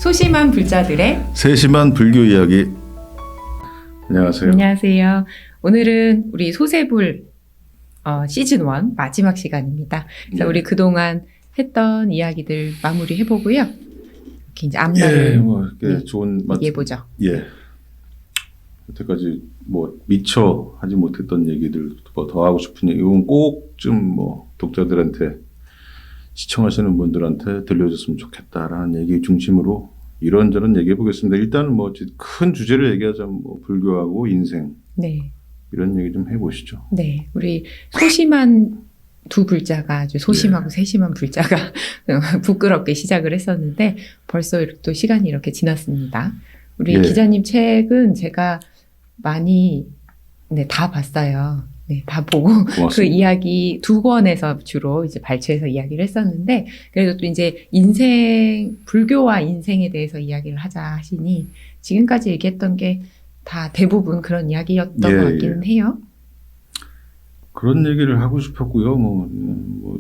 소심한 불자들의 세심한 불교 이야기. 안녕하세요. 안녕하세요. 오늘은 우리 소세불 시즌 1 마지막 시간입니다. 그래서 네. 우리 그동안 했던 이야기들 마무리 해보고요. 이렇게 이제 앞날을 이렇게 좋은 얘기해보죠. 여태까지 미처 하지 못했던 얘기들 더 하고 싶은 얘기, 이건 꼭 좀 독자들한테, 시청하시는 분들한테 들려줬으면 좋겠다라는 얘기 중심으로 이런저런 얘기해 보겠습니다. 일단 큰 주제를 얘기하자면 불교하고 인생, 네. 이런 얘기 좀 해보시죠. 네. 우리 소심한 두 불자가 아주 소심하고 세심한 불자가 부끄럽게 시작을 했었는데 벌써 또 시간이 이렇게 지났습니다. 우리 기자님 책은 제가 많이 다 봤어요. 네, 다 보고 고맙습니다. 그 이야기 2권에서 주로 이제 발췌해서 이야기를 했었는데 그래도 또 이제 불교와 인생에 대해서 이야기를 하자 하시니 지금까지 얘기했던 게 다 대부분 그런 이야기였던 것 같기는 해요. 그런 얘기를 하고 싶었고요.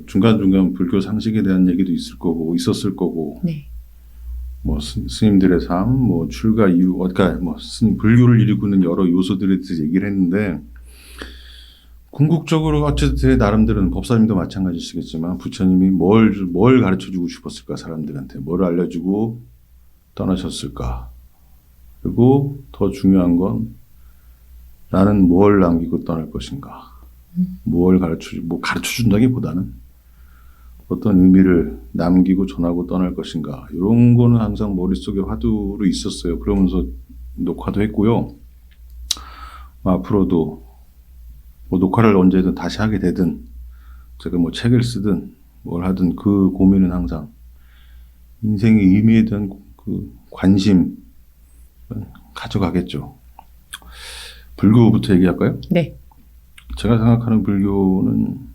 중간중간 불교 상식에 대한 얘기도 있었을 거고. 네. 스님들의 삶, 출가 이유, 스님 불교를 이루고 있는 여러 요소들에 대해서 얘기를 했는데, 궁극적으로 어쨌든 제 나름대로는 법사님도 마찬가지시겠지만 부처님이 뭘 가르쳐주고 싶었을까, 사람들한테 뭘 알려주고 떠나셨을까. 그리고 더 중요한 건 나는 뭘 남기고 떠날 것인가. 뭘 가르쳐준다기보다는 어떤 의미를 남기고 전하고 떠날 것인가. 이런 거는 항상 머릿속에 화두로 있었어요. 그러면서 녹화도 했고요. 앞으로도 녹화를 언제든 다시 하게 되든 제가 책을 쓰든 뭘 하든 그 고민은 항상 인생의 의미에 대한 그 관심 가져가겠죠. 불교부터 얘기할까요? 네. 제가 생각하는 불교는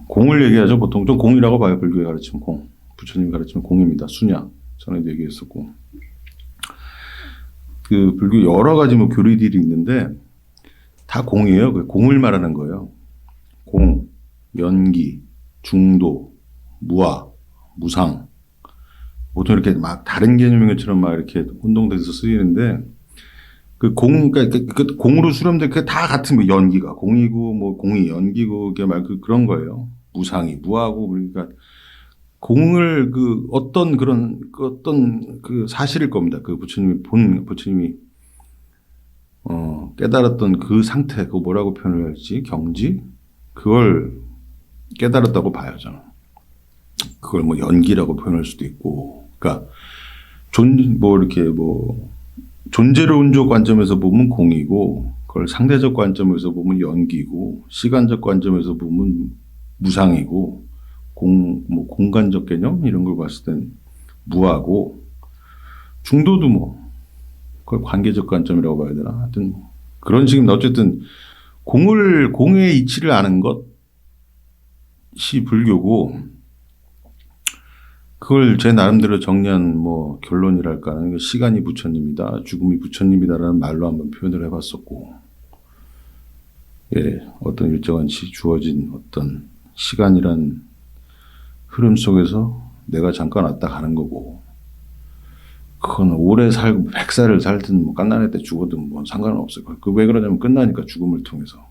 공을 얘기하죠. 보통 좀 공이라고 봐요. 불교에 가르치면 공. 부처님이 가르치면 공입니다. 수냐. 전에도 얘기했었고. 그 불교 여러 가지 교리들이 있는데 다 공이에요. 그 공을 말하는 거예요. 공, 연기, 중도, 무아, 무상. 보통 이렇게 다른 개념인 것처럼 이렇게 혼동돼서 쓰이는데 그 공으로 수렴된 그 다 같은 연기가 공이고 공이 연기고 그런 거예요. 무상이 무하고 그러니까 공을 어떤 그 사실일 겁니다. 그 부처님이 깨달았던 그 상태, 그거 뭐라고 표현을 할지, 경지, 그걸 깨달았다고 봐요, 저는. 그걸 연기라고 표현할 수도 있고, 그러니까 존재론적 관점에서 보면 공이고, 그걸 상대적 관점에서 보면 연기고, 시간적 관점에서 보면 무상이고, 공간적 개념 이런 걸 봤을 땐 무하고, 중도도 그걸 관계적 관점이라고 봐야 되나? 하여튼 그런 식입니다. 어쨌든 공의 이치를 아는 것이 불교고, 그걸 제 나름대로 정리한 결론이랄까 하는 게 시간이 부처님이다, 죽음이 부처님이다라는 말로 한번 표현을 해봤었고, 어떤 일정한 주어진 어떤 시간이란 흐름 속에서 내가 잠깐 왔다 가는 거고, 그건 오래 살고 100살을 살든 갓난애 때 죽어든 상관은 없어요. 왜 그러냐면 끝나니까 죽음을 통해서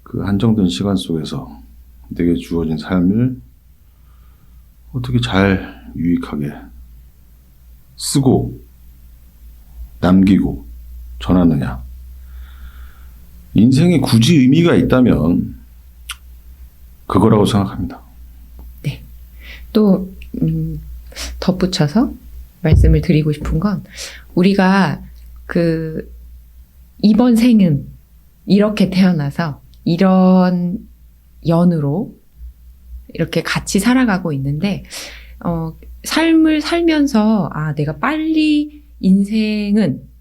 그 한정된 시간 속에서 내게 주어진 삶을 어떻게 잘 유익하게 쓰고 남기고 전하느냐. 인생에 굳이 의미가 있다면 그거라고 생각합니다. 네. 또 덧붙여서 말씀을 드리고 싶은 건 우리가 이번 생은 이렇게 태어나서 이런 연으로 이렇게 같이 살아가고 있는데 삶을 살면서 내가 빨리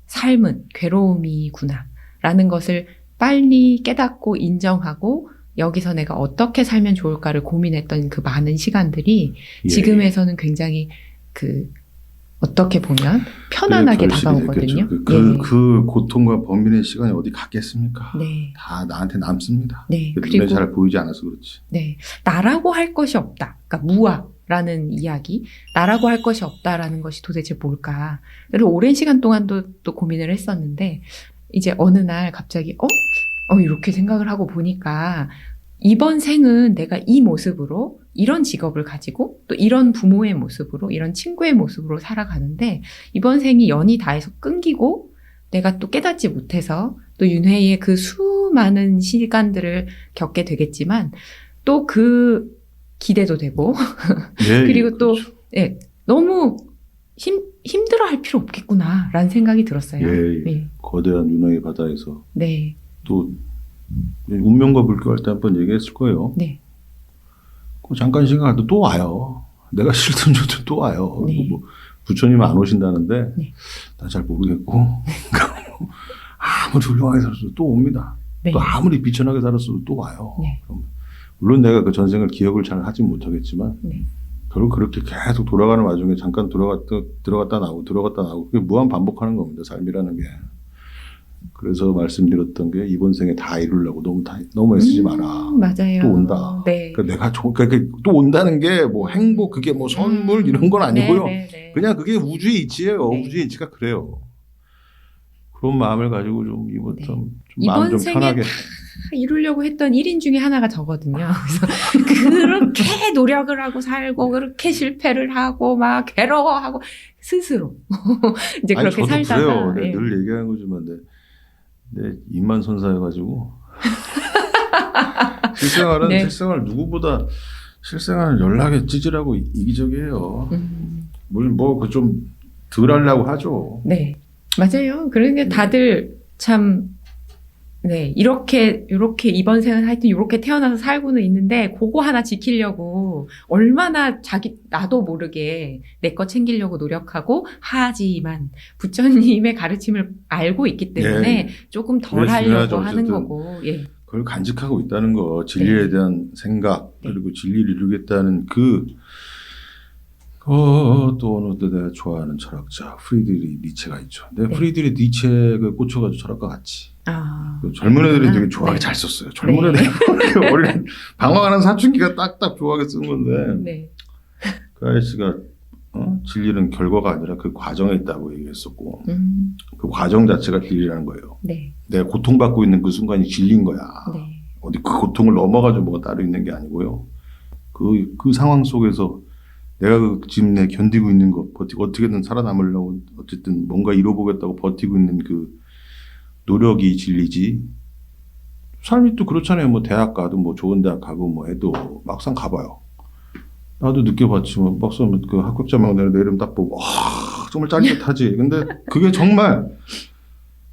삶은 괴로움이구나 라는 것을 빨리 깨닫고 인정하고 여기서 내가 어떻게 살면 좋을까를 고민했던 그 많은 시간들이 지금에서는 굉장히 어떻게 보면 편안하게 다가오거든요. 그 고통과 범민의 시간이 어디 갔겠습니까? 네. 다 나한테 남습니다. 네. 눈에 잘 보이지 않아서 그렇지. 네. 나라고 할 것이 없다. 그러니까 무아, 라는 이야기, 나라고 할 것이 없다라는 것이 도대체 뭘까? 를 오랜 시간 동안도 또 고민을 했었는데, 이제 어느 날 갑자기, 이렇게 생각을 하고 보니까, 이번 생은 내가 이 모습으로, 이런 직업을 가지고, 또 이런 부모의 모습으로, 이런 친구의 모습으로 살아가는데, 이번 생이 연이 닿아서 끊기고, 내가 또 깨닫지 못해서, 또 윤회의 그 수많은 시간들을 겪게 되겠지만, 또 그 기대도 되고, 예, 그리고 또, 그렇죠. 예, 너무 힘들어 할 필요 없겠구나, 라는 생각이 들었어요. 예, 네. 거대한 윤호의 바다에서 네. 또 운명과 불교할 때 한 번 얘기했을 거예요. 네. 그 잠깐 생각할 때 또 와요. 내가 싫든 좋든 또 와요. 네. 뭐 부처님 안 오신다는데 네. 난 잘 모르겠고 아무리 훌륭하게 살았어도 또 옵니다. 네. 또 아무리 비천하게 살았어도 또 와요. 네. 그럼 물론 내가 그 전생을 기억을 잘 하진 못하겠지만 네. 결국 그렇게 계속 돌아가는 와중에 잠깐 들어갔다 나오고 그게 무한 반복하는 겁니다. 삶이라는 게. 그래서 말씀드렸던 게 이번 생에 다 이루려고 너무 애쓰지 마라. 맞아요. 또 온다. 네. 그러니까 내가 그러니까 또 온다는 게 뭐 행복 그게 뭐 선물 이런 건 아니고요. 네. 그냥 그게 우주의 이치예요. 네. 우주의 이치가 그래요. 그런 마음을 가지고 좀 이번 네. 좀 마음 좀 이번 생에 편하게. 다 이루려고 했던 1인 중에 하나가 저거든요. 그래서 그렇게 노력을 하고 살고 그렇게 실패를 하고 막 괴로워하고 스스로 이제 아니, 그렇게 저도 살다가 그래요. 내가 예. 늘 얘기하는 거지만 내 입만 선사해가지고 실생활은 네. 실생활 누구보다 실생활 연락에 찌질하고 이기적이에요. 뭘 뭐 그 좀 덜 하려고 하죠. 네, 맞아요. 그러니까 다들 참, 네, 이렇게 이번 생은 하여튼 이렇게 태어나서 살고는 있는데, 그거 하나 지키려고 얼마나 나도 모르게 내 거 챙기려고 노력하고, 하지만 부처님의 가르침을 알고 있기 때문에 예. 조금 덜 그게 하려고 중요하죠, 하는 어쨌든. 거고, 예. 그걸 간직하고 있다는 거, 진리에 네. 대한 생각, 네. 그리고 진리를 이루겠다는 또 어느 때 내가 좋아하는 철학자, 프리드리 니체가 있죠. 내가 네. 프리드리 니체에 꽂혀가지고 철학과 같이. 아. 그 젊은 애들이 되게 네. 좋아하게 잘 썼어요. 젊은 네. 애들이 어린, 방황하는 사춘기가 딱딱 좋아하게 쓴 건데, 네. 그 아저씨가, 진리는 결과가 아니라 그 과정에 있다고 얘기했었고, 그 과정 자체가 진리라는 거예요. 네. 내가 고통받고 있는 그 순간이 진리인 거야. 네. 어디 그 고통을 넘어가지고 뭐가 따로 있는 게 아니고요. 그 상황 속에서 내가 지금 내 견디고 있는 거, 어떻게든 살아남으려고 어쨌든 뭔가 이뤄보겠다고 버티고 있는 그 노력이 진리지. 삶이 또 그렇잖아요. 뭐 대학 가도 뭐 좋은 대학 가고 뭐 해도 막상 가봐요. 나도 느껴봤지만 막상 그 합격자만 내 이름 딱 보고 정말 짜릿하지. 근데 그게 정말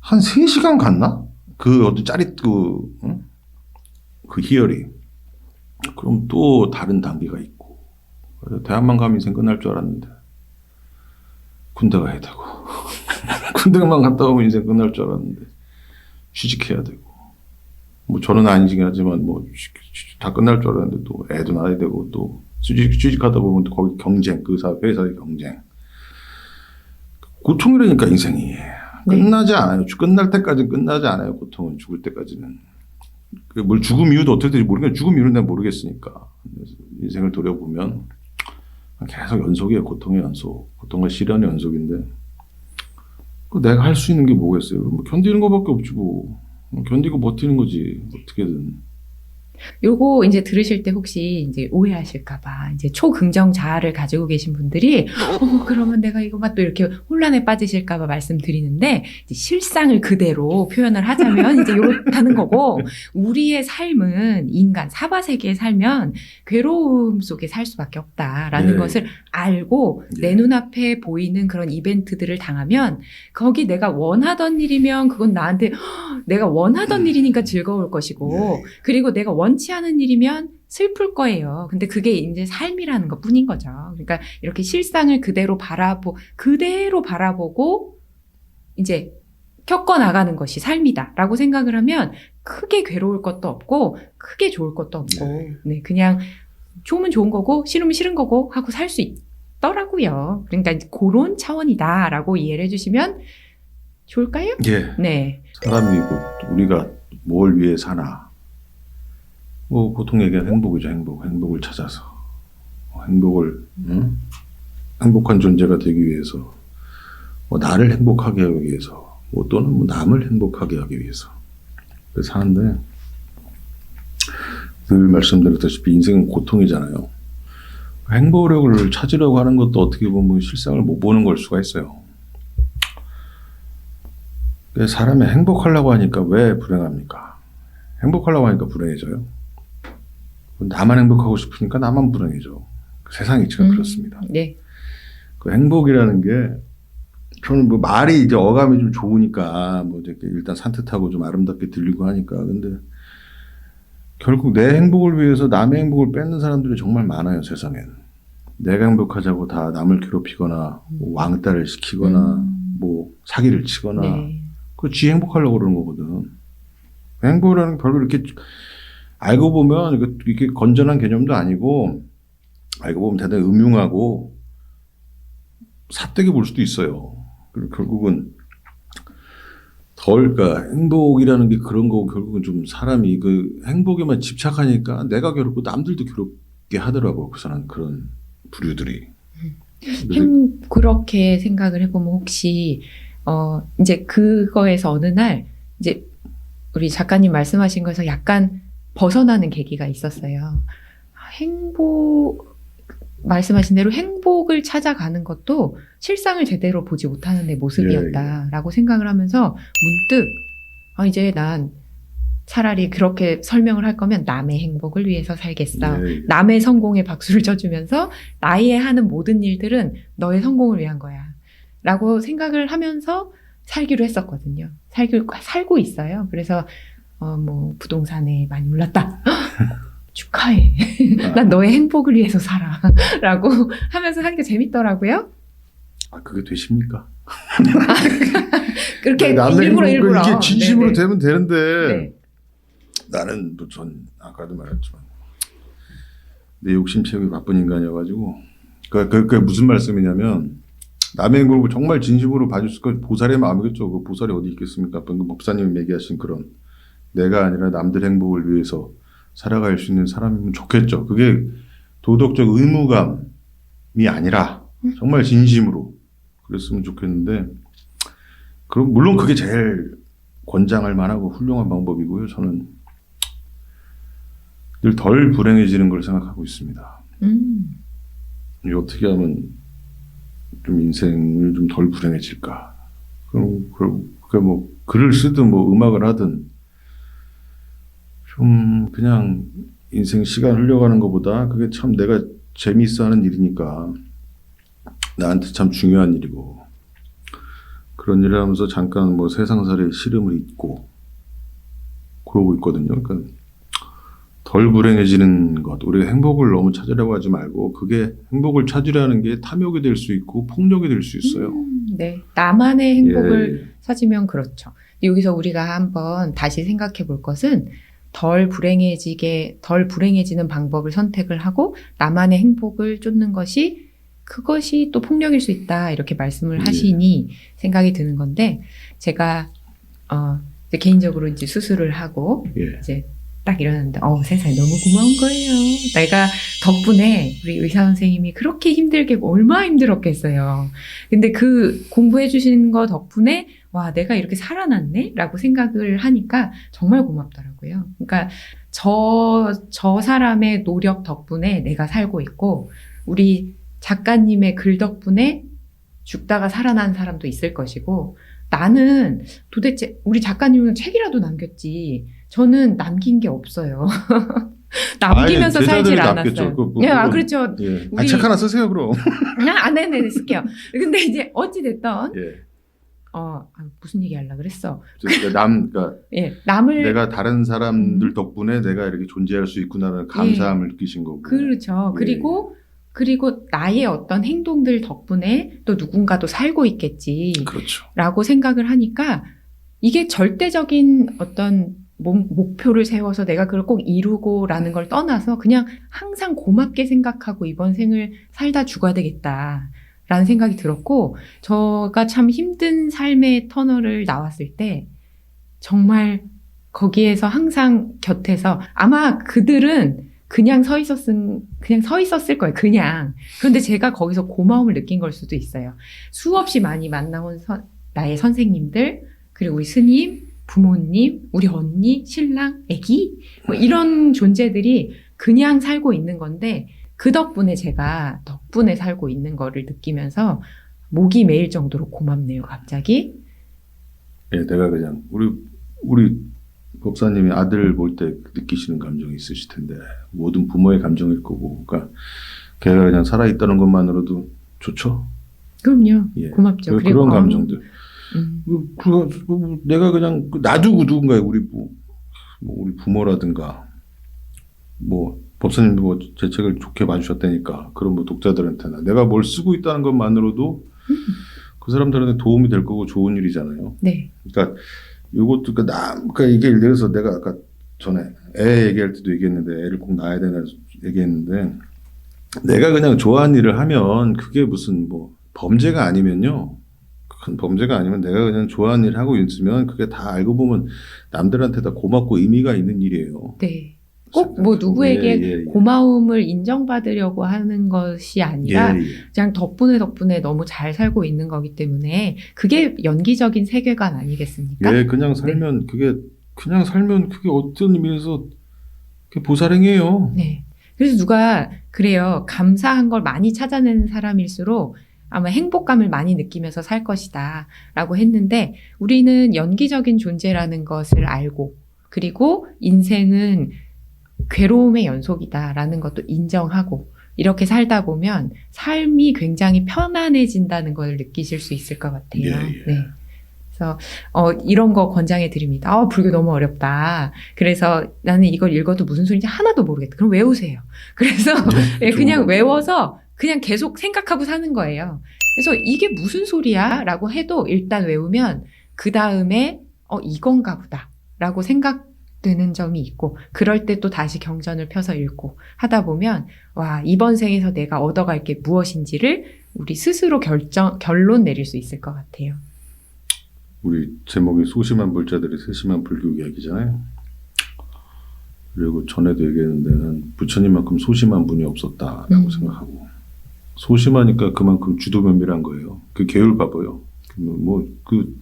한 3시간 갔나? 그 어디 그 희열이. 그럼 또 다른 단계가 있고. 그래서 대학만 가면 인생 끝날 줄 알았는데 군대 가야 되고 군대만 갔다 오면 인생 끝날 줄 알았는데 취직해야 되고 뭐 저는 아니긴 하지만 뭐 다 끝날 줄 알았는데 또 애도 낳아야 되고 또 취직하다 보면 또 거기 경쟁, 그 회사의 경쟁. 고통이라니까 인생이. 끝나지 않아요. 끝날 때까지는 끝나지 않아요. 고통은 죽을 때까지는. 뭘 죽음 이유도 어떻게 될지 모르겠는데 죽음 이유는 내가 모르겠으니까. 인생을 돌아보면 계속 연속이에요. 고통의 연속. 고통과 시련의 연속인데 내가 할 수 있는 게 뭐겠어요. 뭐 견디는 것밖에 없지 뭐. 견디고 버티는 거지. 어떻게든. 요거 이제 들으실 때 혹시 이제 오해하실까봐 이제 초긍정 자아를 가지고 계신 분들이 그러면 내가 이거만 또 이렇게 혼란에 빠지실까봐 말씀드리는데 이제 실상을 그대로 표현을 하자면 이제 이렇다는 거고 우리의 삶은 인간 사바 세계에 살면 괴로움 속에 살 수밖에 없다라는 예. 것을 알고 예. 내 눈앞에 보이는 그런 이벤트들을 당하면 거기 내가 원하던 일이면 그건 나한테 내가 원하던 일이니까 즐거울 것이고 예. 그리고 내가 원치 않은 일이면 슬플 거예요. 근데 그게 이제 삶이라는 것 뿐인 거죠. 그러니까 이렇게 실상을 그대로 바라보고 이제 겪어나가는 것이 삶이다라고 생각을 하면 크게 괴로울 것도 없고 크게 좋을 것도 없고 네, 그냥 좋으면 좋은 거고 싫으면 싫은 거고 하고 살 수 있더라고요. 그러니까 이제 그런 차원이다라고 이해를 해주시면 좋을까요? 예. 네. 사람이고 우리가 뭘 위해 사나. 뭐 보통 얘기하는 행복이죠. 행복을 찾아서. 행복한 존재가 되기 위해서, 뭐 나를 행복하게 하기 위해서, 뭐 또는 뭐 남을 행복하게 하기 위해서 그래서 사는데, 늘 말씀드렸다시피 인생은 고통이잖아요. 행복을 찾으려고 하는 것도 어떻게 보면 실상을 못 보는 걸 수가 있어요. 사람이 행복하려고 하니까 왜 불행합니까? 행복하려고 하니까 불행해져요. 나만 행복하고 싶으니까 나만 불행해져. 세상 이치가 그렇습니다. 네. 그 행복이라는 게, 저는 뭐 말이 이제 어감이 좀 좋으니까 뭐 이렇게 일단 산뜻하고 좀 아름답게 들리고 하니까, 근데 결국 내 행복을 위해서 남의 행복을 뺏는 사람들이 정말 많아요, 세상엔. 내가 행복하자고 다 남을 괴롭히거나 뭐 왕따를 시키거나 뭐 사기를 치거나, 네. 그 지 행복하려고 그러는 거거든. 행복이라는 게 별로 이렇게 알고 보면 이게 건전한 개념도 아니고, 알고 보면 대단히 음흉하고 삿되게 볼 수도 있어요. 그리고 결국은 그러니까 행복이라는 게 그런 거고, 결국은 좀 사람이 그 행복에만 집착하니까 내가 괴롭고 남들도 괴롭게 하더라고. 그래서는 그런 부류들이. 그렇게 생각을 해보면 혹시 이제 그거에서 어느 날 이제 우리 작가님 말씀하신 거에서 약간 벗어나는 계기가 있었어요. 말씀하신 대로 행복을 찾아가는 것도 실상을 제대로 보지 못하는 내 모습이었다라고 생각을 하면서 문득 이제 난 차라리 그렇게 설명을 할 거면 남의 행복을 위해서 살겠어. 남의 성공에 박수를 쳐주면서 나의 하는 모든 일들은 너의 성공을 위한 거야. 라고 생각을 하면서 살기로 했었거든요. 살고 있어요. 그래서 뭐 부동산에 많이 올랐다. 축하해. 난 너의 행복을 위해서 살아. 라고 하면서 하니까 재밌더라고요. 그게 되십니까? 그렇게 남의 일부러. 이게 진심으로 네네. 되면 되는데, 네. 나는 전 아까도 말했지만 내 욕심 채우기 바쁜 인간이어가지고, 그게 무슨 말씀이냐면, 남의 행복을 정말 진심으로 봐줄 거 보살의 마음이겠죠. 그 보살이 어디 있겠습니까? 방금 목사님이 얘기하신 그런, 내가 아니라 남들 행복을 위해서 살아갈 수 있는 사람이면 좋겠죠. 그게 도덕적 의무감이 아니라 정말 진심으로 그랬으면 좋겠는데, 그럼 물론 그게 제일 권장할 만하고 훌륭한 방법이고요. 저는 늘 덜 불행해지는 걸 생각하고 있습니다. 이게 어떻게 하면 좀 인생을 좀 덜 불행해질까? 그럼 뭐 글을 쓰든 뭐 음악을 하든 좀 그냥 인생 시간 흘려가는 것보다 그게 참 내가 재미있어하는 일이니까 나한테 참 중요한 일이고, 그런 일을 하면서 잠깐 뭐 세상살이의 시름을 잊고 그러고 있거든요. 그러니까 덜 불행해지는 것, 우리가 행복을 너무 찾으려고 하지 말고, 그게 행복을 찾으려는 게 탐욕이 될 수 있고 폭력이 될 수 있어요. 네, 나만의 행복을 찾으면 그렇죠. 여기서 우리가 한번 다시 생각해 볼 것은 덜 불행해지는 방법을 선택을 하고 나만의 행복을 쫓는 그것이 또 폭력일 수 있다, 이렇게 말씀을 하시니 생각이 드는 건데, 제가 이제 개인적으로 이제 수술을 하고 이제 딱 일어났는데 세상에 너무 고마운 거예요. 내가 덕분에 우리 의사 선생님이 그렇게 힘들게 얼마나 힘들었겠어요. 근데 그 공부해 주시는 거 덕분에 와, 내가 이렇게 살아났네? 라고 생각을 하니까 정말 고맙더라고요. 그러니까 저 사람의 노력 덕분에 내가 살고 있고, 우리 작가님의 글 덕분에 죽다가 살아난 사람도 있을 것이고, 나는 도대체 우리 작가님은 책이라도 남겼지 저는 남긴 게 없어요. 남기면서 살질 않았어요. 그렇죠. 우리 책 하나 쓰세요, 그럼. 네네, 쓸게요. 근데 이제 어찌됐던 무슨 얘기 하려고 그랬어? 그러니까 남을 내가 다른 사람들 덕분에 내가 이렇게 존재할 수 있구나라는 감사함을 느끼신 거고. 그렇죠. 그리고 나의 어떤 행동들 덕분에 또 누군가도 살고 있겠지. 그렇죠. 라고 생각을 하니까 이게 절대적인 어떤 목표를 세워서 내가 그걸 꼭 이루고라는 걸 떠나서 그냥 항상 고맙게 생각하고 이번 생을 살다 죽어야 되겠다라는 생각이 들었고, 저가 참 힘든 삶의 터널을 나왔을 때 정말 거기에서 항상 곁에서, 아마 그들은 그냥 서 있었을 거예요. 그냥. 그런데 제가 거기서 고마움을 느낀 걸 수도 있어요. 수없이 많이 만나온 나의 선생님들, 그리고 우리 스님, 부모님, 우리 언니, 신랑, 애기, 뭐 이런 존재들이 그냥 살고 있는 건데, 그 덕분에 제가 덕분에 살고 있는 거를 느끼면서 목이 메일 정도로 고맙네요, 갑자기. 예, 내가 그냥 우리 법사님이 아들 볼 때 느끼시는 감정이 있으실 텐데 모든 부모의 감정일 거고, 그러니까 걔가 그냥 살아 있다는 것만으로도 좋죠. 그럼요. 예. 고맙죠. 그런 감정들. 내가 그냥 놔두고 누군가에 우리 부모라든가 뭐 법사님 뭐 제 책을 좋게 봐주셨다니까 그런 뭐 독자들한테나 내가 뭘 쓰고 있다는 것만으로도 그 사람들한테 도움이 될 거고 좋은 일이잖아요. 네. 그러니까 이것도 그러니까 이게 예를 들어서 내가 아까 전에 애 얘기할 때도 얘기했는데 애를 꼭 낳아야 되나 얘기했는데 내가 그냥 좋아하는 일을 하면 그게 무슨 뭐 범죄가 아니면요. 큰 범죄가 아니면 내가 그냥 좋아하는 일을 하고 있으면 그게 다 알고 보면 남들한테 다 고맙고 의미가 있는 일이에요. 네. 꼭 뭐 누구에게 예. 고마움을 인정받으려고 하는 것이 아니라 예. 그냥 덕분에 너무 잘 살고 있는 거기 때문에 그게 연기적인 세계관 아니겠습니까? 예, 그냥 살면 그게 어떤 의미에서 그게 보살행이에요. 네. 그래서 누가 그래요. 감사한 걸 많이 찾아내는 사람일수록 아마 행복감을 많이 느끼면서 살 것이다 라고 했는데 우리는 연기적인 존재라는 것을 알고 그리고 인생은 괴로움의 연속이다라는 것도 인정하고 이렇게 살다 보면 삶이 굉장히 편안해진다는 걸 느끼실 수 있을 것 같아요. 예. 네. 그래서 이런 거 권장해 드립니다. 불교 너무 어렵다. 그래서 나는 이걸 읽어도 무슨 소리인지 하나도 모르겠다. 그럼 외우세요. 그래서 예, 그냥 외워서 그냥 계속 생각하고 사는 거예요. 그래서 이게 무슨 소리야? 라고 해도 일단 외우면 그 다음에 이건가 보다 라고 생각되는 점이 있고 그럴 때 또 다시 경전을 펴서 읽고 하다 보면 와 이번 생에서 내가 얻어갈 게 무엇인지를 우리 스스로 결론 내릴 수 있을 것 같아요. 우리 제목이 소심한 불자들의 세심한 불교 이야기잖아요. 그리고 전에도 얘기했는데 난 부처님만큼 소심한 분이 없었다라고 생각하고 소심하니까 그만큼 주도면밀한 거예요. 그 계율 봐봐요. 그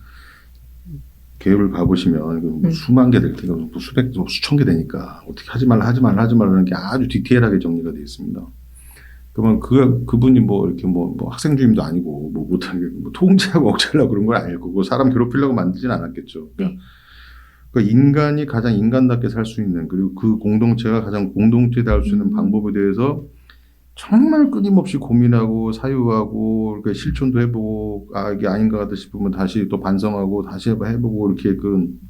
계율을 봐보시면 수만 개 될 테니까 수백, 수천 개 되니까 어떻게 하지 말라는 게 아주 디테일하게 정리가 되어 있습니다. 그러면 그분이 이렇게 학생 주임도 아니고 못하게 통제하고 억제하려고 그런 건 아닐 거고 사람 괴롭히려고 만들진 않았겠죠. 그러니까 인간이 가장 인간답게 살 수 있는 그리고 그 공동체가 가장 공동체다 할 수 있는 방법에 대해서 정말 끊임없이 고민하고 사유하고 이렇게 실천도 해보고 이게 아닌가 하다 싶으면 다시 또 반성하고 다시 해보고 이렇게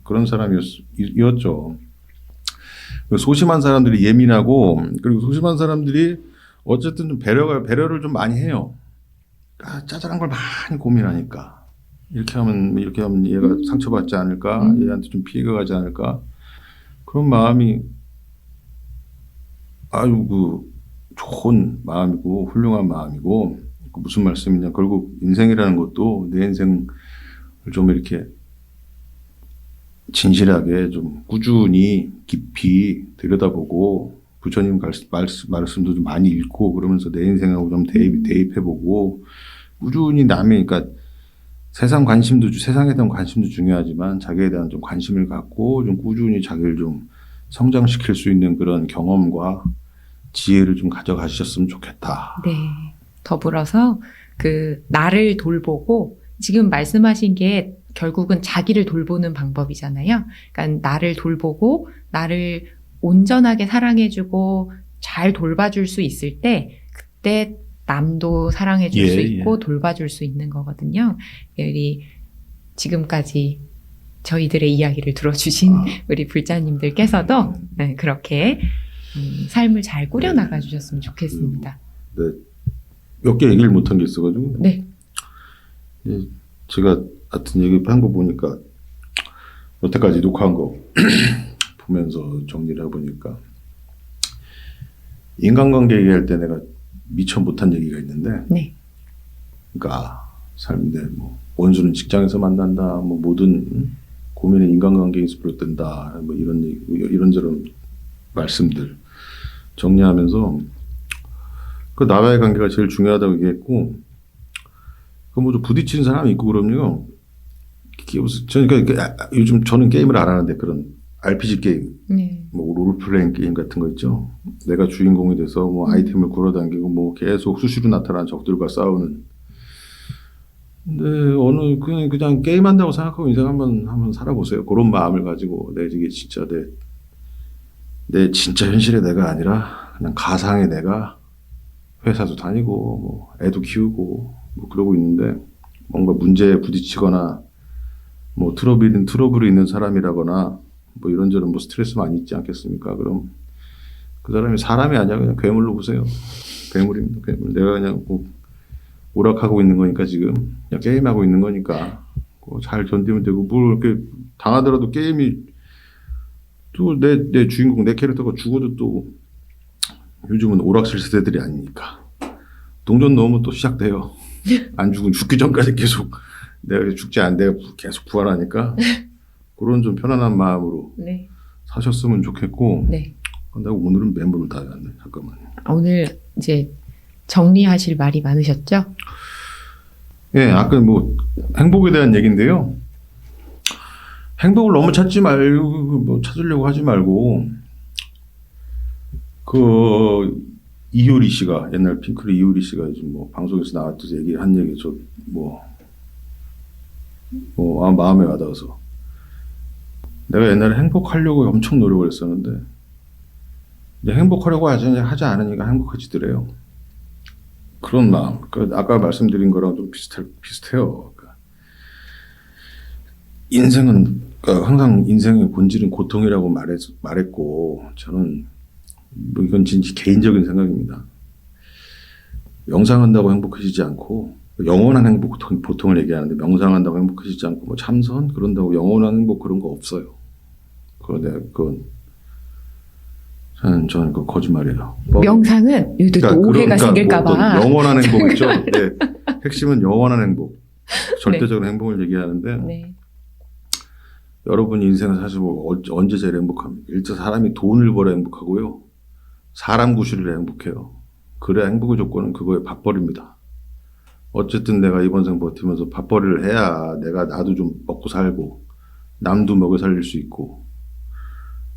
그런 사람이었죠. 소심한 사람들이 예민하고 그리고 소심한 사람들이 어쨌든 좀 배려를 좀 많이 해요. 짜잘한 걸 많이 고민하니까 이렇게 하면 얘가 상처받지 않을까, 얘한테 좀 피해가 가지 않을까 그런 마음이 아주 좋은 마음이고 훌륭한 마음이고 무슨 말씀이냐 결국 인생이라는 것도 내 인생을 좀 이렇게 진실하게 좀 꾸준히 깊이 들여다보고 부처님 말씀도 좀 많이 읽고 그러면서 내 인생하고 좀 대입해보고 꾸준히 그러니까 세상에 대한 관심도 중요하지만 자기에 대한 좀 관심을 갖고 좀 꾸준히 자기를 좀 성장시킬 수 있는 그런 경험과 지혜를 좀 가져가셨으면 좋겠다. 네. 더불어서 나를 돌보고 지금 말씀하신 게 결국은 자기를 돌보는 방법이잖아요. 그러니까 나를 돌보고 나를 온전하게 사랑해주고 잘 돌봐줄 수 있을 때 그때 남도 사랑해줄 수 있고 돌봐줄 수 있는 거거든요. 우리 지금까지 저희들의 이야기를 들어주신 우리 불자님들께서도 그렇게 삶을 잘 꾸려나가 주셨으면 좋겠습니다. 네. 몇 개 얘기를 못한 게 있어가지고. 네. 제가 하여튼 얘기한 거 보니까 여태까지 녹화한 거 보면서 정리를 해보니까 인간관계 얘기할 때 내가 미처 못한 얘기가 있는데 네. 그러니까 삶인데 원수는 직장에서 만난다 모든 고민은 인간관계에서 비롯된다 이런저런 말씀들 정리하면서 그 나와의 관계가 제일 중요하다고 얘기했고 그 뭐 좀 부딪히는 사람이 있고 그럼요. 저는 요즘 저는 게임을 안 하는데 그런 RPG 게임, 네. 뭐 롤플레잉 게임 같은 거 있죠. 내가 주인공이 돼서 뭐 아이템을 굴러당기고 뭐 계속 수시로 나타나는 적들과 싸우는. 근데 그냥 게임한다고 생각하고 인생 한번 살아보세요. 그런 마음을 가지고 이게 진짜 내 진짜 현실의 내가 아니라 그냥 가상의 내가 회사도 다니고 뭐 애도 키우고 뭐 그러고 있는데 뭔가 문제에 부딪히거나 뭐 트러블이 있는 사람이라거나 뭐 이런저런 뭐 스트레스 많이 있지 않겠습니까? 그럼 그 사람이 사람이 아니야. 그냥 괴물로 보세요. 괴물입니다. 괴물. 내가 그냥 뭐 오락하고 있는 거니까 지금 그냥 게임하고 있는 거니까 잘 견디면 되고 뭘 이렇게 당하더라도 게임이 또 내 주인공 내 캐릭터가 죽어도 또 요즘은 오락실 세대들이 아니니까 동전 넣으면 또 시작돼요. 안 죽은 죽기 전까지 계속 내가 죽지 않은 내가 계속 부활하니까 그런 좀 편안한 마음으로 네. 사셨으면 좋겠고. 네. 내가 오늘은 매물을 다 해왔네. 잠깐만. 오늘 이제 정리하실 말이 많으셨죠? 예, 아까 뭐 행복에 대한 얘기인데요. 행복을 너무 찾지 말고 뭐 찾으려고 하지 말고 그 이효리 씨가 옛날 핑클의 이효리 씨가 요즘 뭐 방송에서 나왔듯이 한 얘기 마음에 와닿아서 내가 옛날에 행복하려고 엄청 노력을 했었는데 이제 행복하려고 하지 않으니까 행복해지더래요. 그런 마음. 아까 말씀드린 거랑 좀 비슷해요. 항상 인생의 본질은 고통이라고 말했고, 저는, 뭐 이건 진짜 개인적인 생각입니다. 명상한다고 행복해지지 않고, 영원한 행복, 보통을 얘기하는데, 명상한다고 행복해지지 않고, 뭐 참선? 그런다고 영원한 행복 그런 거 없어요. 저는 그거 거짓말이에요. 명상은 또 오해가 생길까봐. 뭐 영원한 행복 있죠. 네. 핵심은 영원한 행복. 절대적인 행복을 얘기하는데, 네. 여러분 인생은 사실 뭐 언제 제일 행복합니까? 일단 사람이 돈을 벌어 행복하고요. 사람 구실을 행복해요. 그래야 행복의 조건은 그거에 밥벌이입니다. 어쨌든 내가 이번 생 버티면서 밥벌이를 해야 나도 좀 먹고 살고 남도 먹여 살릴 수 있고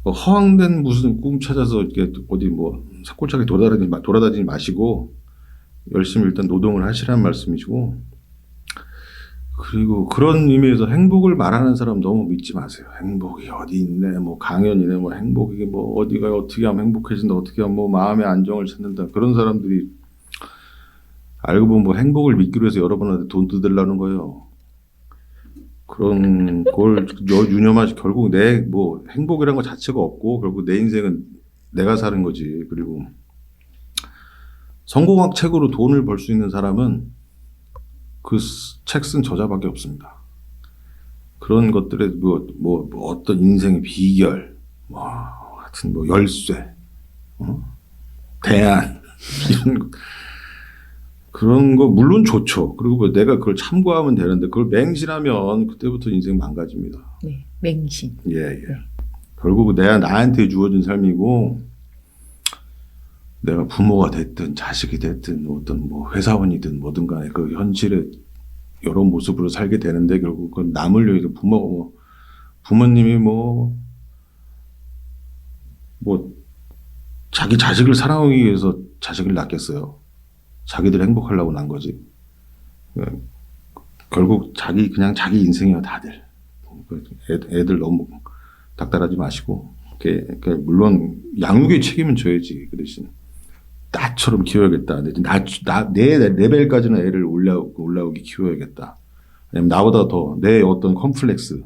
허황된 무슨 꿈 찾아서 이렇게 어디 뭐 산골짜기 돌아다니지 마시고 열심히 일단 노동을 하시라는 말씀이시고 그리고 그런 의미에서 행복을 말하는 사람 너무 믿지 마세요. 행복이 어디 있네, 뭐 강연이네, 뭐 행복이 뭐 어디가 어떻게 하면 행복해진다, 어떻게 하면 뭐 마음의 안정을 찾는다. 그런 사람들이 알고 보면 뭐 행복을 믿기로 해서 여러분한테 돈 뜯으려는 거예요. 그런 걸 유념하시 결국 내 뭐 행복이라는 것 자체가 없고 결국 내 인생은 내가 사는 거지. 그리고 성공학 책으로 돈을 벌 수 있는 사람은 그 책 쓴 저자밖에 없습니다. 그런 것들에 뭐 어떤 인생의 비결, 하여튼 뭐 열쇠, 대안 이런 거. 그런 거 물론 좋죠. 그리고 뭐 내가 그걸 참고하면 되는데 그걸 맹신하면 그때부터 인생 망가집니다. 네, 맹신. 예. 결국 나한테 주어진 삶이고 내가 부모가 됐든 자식이 됐든 어떤 뭐 회사원이든 뭐든 간에 그 현실의 여러 모습으로 살게 되는데 결국 그건 남을 위해서 부모님이 뭐 자기 자식을 사랑하기 위해서 자식을 낳겠어요. 자기들 행복하려고 낳은 거지. 결국 그냥 자기 인생이야 다들. 애들 너무 닥달하지 마시고. 물론 양육의 책임은 져야지. 그 대신 나처럼 키워야겠다. 내 레벨까지는 애를 올라오게 키워야겠다. 아니면 나보다 더 내 어떤 컴플렉스,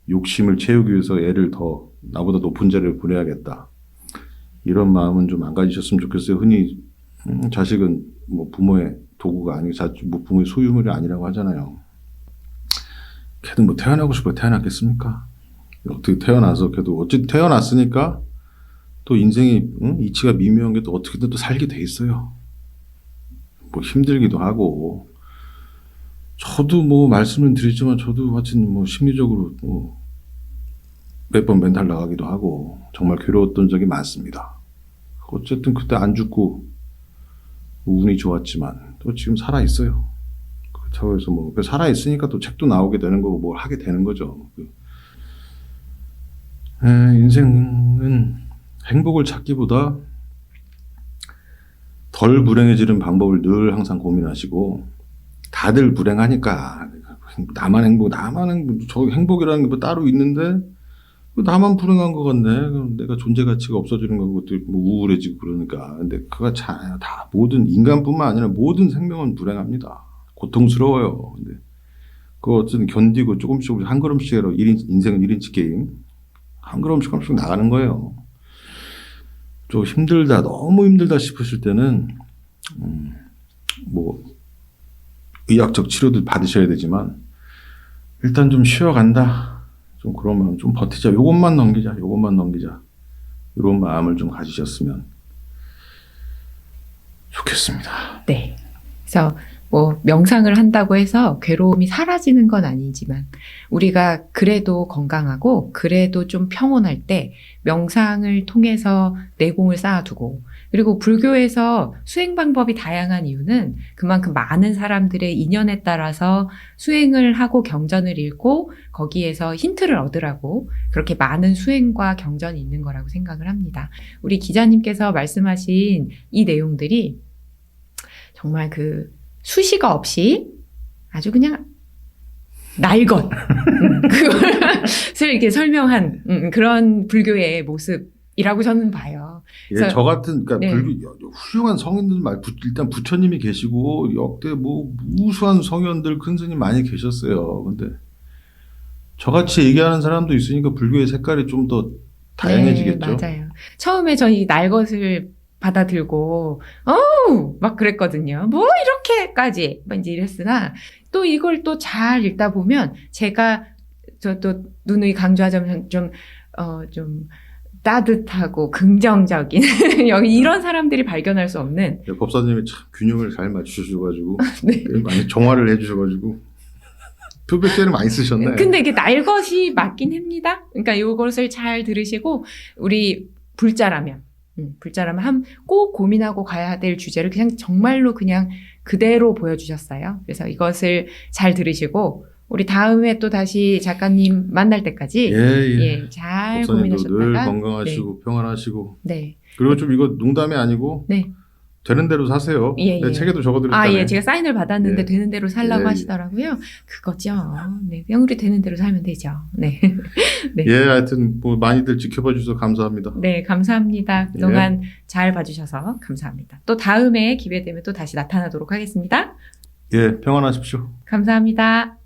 욕심을 채우기 위해서 애를 더 나보다 높은 자리를 보내야겠다. 이런 마음은 좀 안 가지셨으면 좋겠어요. 흔히 자식은 뭐 부모의 도구가 아니고 뭐 부모의 소유물이 아니라고 하잖아요. 걔도 뭐 태어나고 싶어 태어났겠습니까? 어떻게 태어나서 걔도 어쨌든 태어났으니까 또 인생이 이치가 미묘한 게 또 어떻게든 또 살게 돼 있어요. 뭐 힘들기도 하고 저도 뭐 말씀을 드리지만 저도 하여튼 뭐 심리적으로 뭐 몇 번 멘탈 나가기도 하고 정말 괴로웠던 적이 많습니다. 어쨌든 그때 안 죽고 운이 좋았지만 또 지금 살아 있어요. 그렇다고 해서 뭐 살아 있으니까 또 책도 나오게 되는 거고 뭘 하게 되는 거죠. 인생은 행복을 찾기보다 덜 불행해지는 방법을 늘 항상 고민하시고 다들 불행하니까 나만 행복, 저 행복이라는 게 뭐 따로 있는데 나만 불행한 것 같네. 그럼 내가 존재 가치가 없어지는 거고 또 뭐 우울해지고 그러니까. 근데 그거 다 모든 인간뿐만 아니라 모든 생명은 불행합니다. 고통스러워요. 근데 그거 어쨌든 견디고 조금씩 한 걸음씩 해로 인생은 1인치 게임. 한 걸음씩 나가는 거예요. 좀 힘들다, 너무 힘들다 싶으실 때는 뭐 의학적 치료도 받으셔야 되지만 일단 좀 쉬어간다. 좀 그러면 좀 버티자. 요것만 넘기자. 이런 마음을 좀 가지셨으면 좋겠습니다. 네. 그래서 뭐 명상을 한다고 해서 괴로움이 사라지는 건 아니지만 우리가 그래도 건강하고 그래도 좀 평온할 때 명상을 통해서 내공을 쌓아두고 그리고 불교에서 수행 방법이 다양한 이유는 그만큼 많은 사람들의 인연에 따라서 수행을 하고 경전을 읽고 거기에서 힌트를 얻으라고 그렇게 많은 수행과 경전이 있는 거라고 생각을 합니다. 우리 기자님께서 말씀하신 이 내용들이 정말 그 수식어 없이 아주 그냥 날것 그것을 이렇게 설명한 그런 불교의 모습이라고 저는 봐요. 예, 저 같은 그러니까 네. 불교 훌륭한 성인들 일단 부처님이 계시고 역대 뭐 우수한 성현들 큰 스님 많이 계셨어요. 근데 저같이 얘기하는 사람도 있으니까 불교의 색깔이 좀 더 다양해지겠죠. 네, 맞아요. 처음에 전 이 날것을 받아들고 막 그랬거든요. 뭐 이렇게까지 막 이제 이랬으나 또 이걸 또 잘 읽다 보면 제가 저 또 누누이 강조하자면 좀 따뜻하고 긍정적인 여기 이런 사람들이 발견할 수 없는 네, 법사님이 참 균형을 잘 맞추셔가지고 네. 많이 정화를 해주셔가지고 표백제를 많이 쓰셨네. 근데 이게 날것이 맞긴 합니다. 그러니까 이것을 잘 들으시고 우리 불자라면 꼭 고민하고 가야 될 주제를 그냥 정말로 그냥 그대로 보여주셨어요. 그래서 이것을 잘 들으시고 우리 다음에 또 다시 작가님 만날 때까지 잘 목사님도 늘 고민하셨다가 건강하시고 평안하시고 네. 그리고 좀 이거 농담이 아니고 네. 되는 대로 사세요. 예, 내 예. 책에도 적어드렸잖아요. 예, 제가 사인을 받았는데 예. 되는 대로 살라고 예. 하시더라고요. 그거죠. 네, 그냥 우리 되는 대로 살면 되죠. 네. 네. 예, 하여튼 뭐 많이들 지켜봐 주셔서 감사합니다. 네, 감사합니다. 그동안 잘 봐주셔서 감사합니다. 또 다음에 기회 되면 또 다시 나타나도록 하겠습니다. 예, 평안하십시오. 감사합니다.